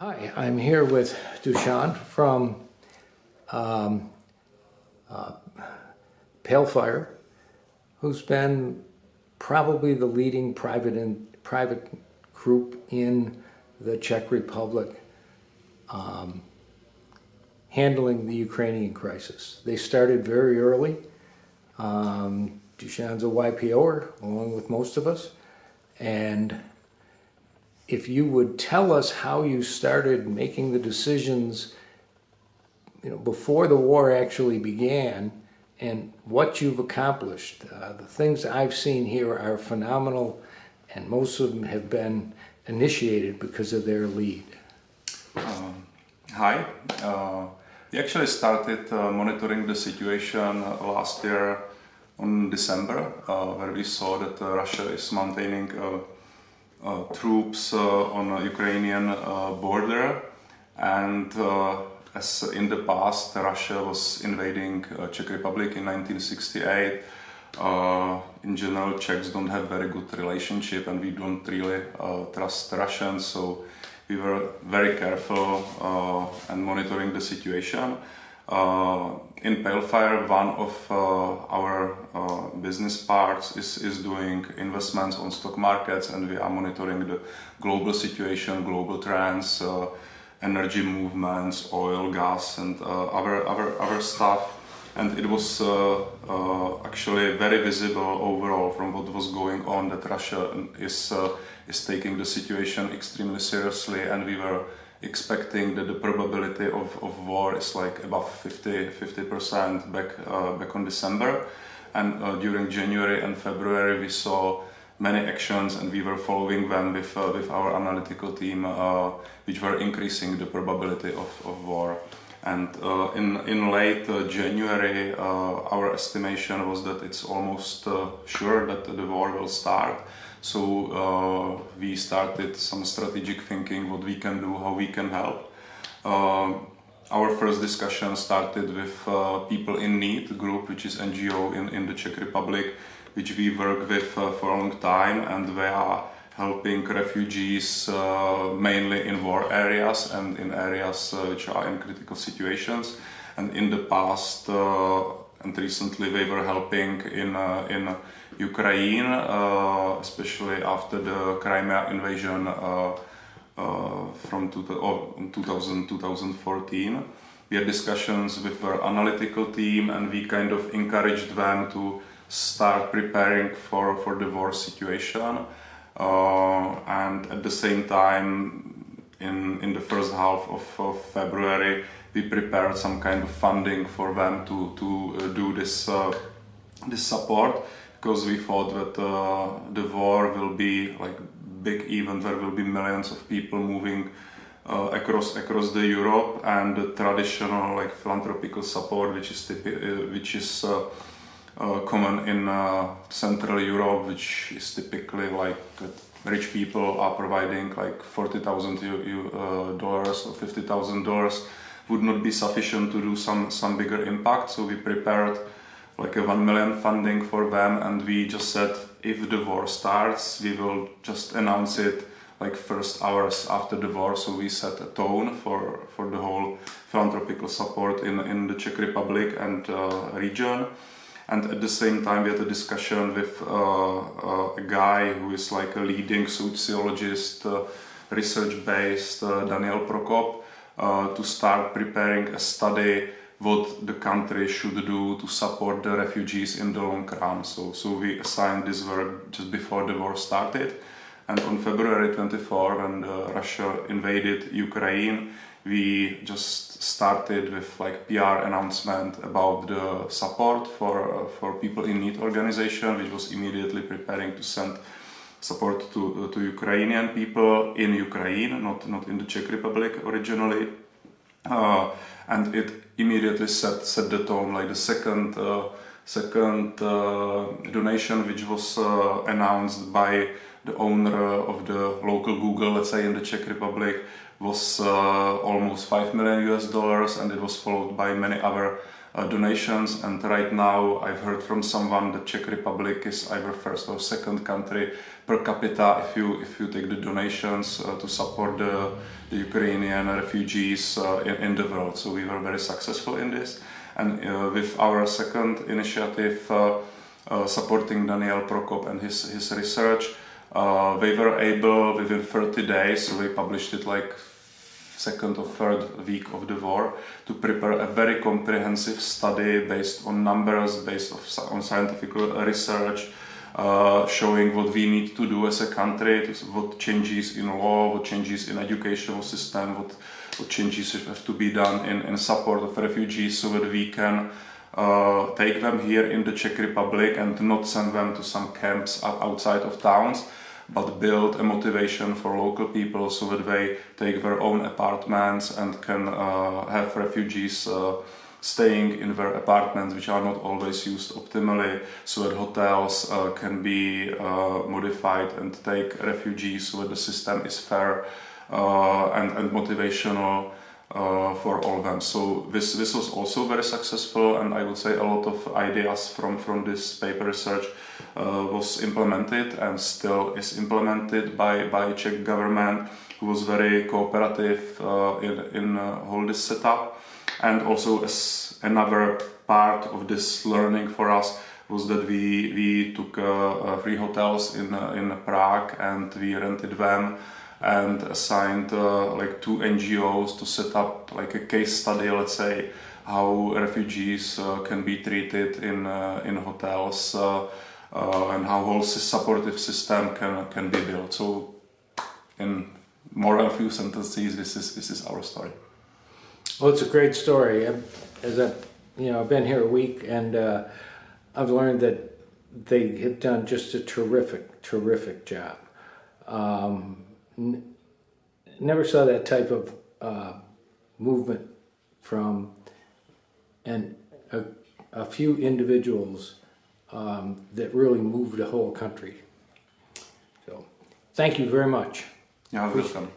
Hi, I'm here with Dushan from Pale Fire, who's been probably the leading private group in the Czech Republic handling the Ukrainian crisis. They started very early. Dushan's a YPO'er, along with most of us, and if you would tell us how you started making the decisions, before the war actually began, and what you've accomplished. The things I've seen here are phenomenal, and most of them have been initiated because of their lead. Hi. We actually started monitoring the situation last year on December, where we saw that Russia is maintaining troops on the Ukrainian border, and as in the past Russia was invading Czech Republic in 1968. In general, Czechs don't have very good relationship, and we don't really trust Russians, so we were very careful and monitoring the situation. In Pale Fire, one of our business parts is doing investments on stock markets, and we are monitoring the global situation, global trends, energy movements, oil, gas, and other stuff. And it was actually very visible overall from what was going on that Russia is taking the situation extremely seriously, and we were expecting that the probability of war is like above 50% back on December. And during January and February we saw many actions, and we were following them with our analytical team, which were increasing the probability of war. And in late January, our estimation was that it's almost sure that the war will start. So we started some strategic thinking, what we can do, how we can help. Our first discussion started with People in Need group, which is NGO in the Czech Republic, which we work with for a long time, and they are helping refugees mainly in war areas and in areas which are in critical situations. And in the past and recently they were helping in Ukraine, especially after the Crimea invasion from 2014. We had discussions with our analytical team, and we kind of encouraged them to start preparing for the war situation. And at the same time, in the first half of February, we prepared some kind of funding for them to do this support, because we thought that the war will be like big event. There will be millions of people moving across the Europe, and the traditional like philanthropical support, which is common in Central Europe, which is typically like rich people are providing like $40,000 or $50,000, would not be sufficient to do some bigger impact. So we prepared like a 1 million funding for them, and we just said if the war starts, we will just announce it like first hours after the war. So we set a tone for the whole philanthropical support in the Czech Republic and region. And at the same time we had a discussion with a guy who is like a leading sociologist, research-based, Daniel Prokop, to start preparing a study what the country should do to support the refugees in the long run. So we assigned this work just before the war started. And on February 24, when Russia invaded Ukraine, we just started with like PR announcement about the support for People in Need organization, which was immediately preparing to send support to Ukrainian people in Ukraine, not in the Czech Republic originally. And it immediately set the tone. Like the second donation, which was announced by the owner of the local Google, let's say in the Czech Republic, was almost $5 million, and it was followed by many other donations, and right now I've heard from someone that Czech Republic is either first or second country per capita if you take the donations to support the Ukrainian refugees in the world. So we were very successful in this, and with our second initiative supporting Daniel Prokop and his research, we were able within 30 days, so we published it like second or third week of the war, to prepare a very comprehensive study based on numbers, based on scientific research, showing what we need to do as a country, what changes in law, what changes in educational system, what changes have to be done in support of refugees, so that we can take them here in the Czech Republic and not send them to some camps outside of towns, but build a motivation for local people so that they take their own apartments and can have refugees staying in their apartments, which are not always used optimally, so that hotels can be modified and take refugees so that the system is fair and motivational for all of them. So this was also very successful, and I would say a lot of ideas from this paper research was implemented and still is implemented by Czech government, who was very cooperative in whole this setup. And also, as another part of this learning for us was that we took 3 hotels in Prague and we rented them and assigned like 2 NGOs to set up like a case study, let's say, how refugees can be treated in hotels and how whole supportive system can be built. So, in more than a few sentences, this is our story. Well, it's a great story. I've been here a week, and I've learned that they have done just a terrific job. Never saw that type of movement from a few individuals that really moved the whole country. So, thank you very much. Yeah, welcome.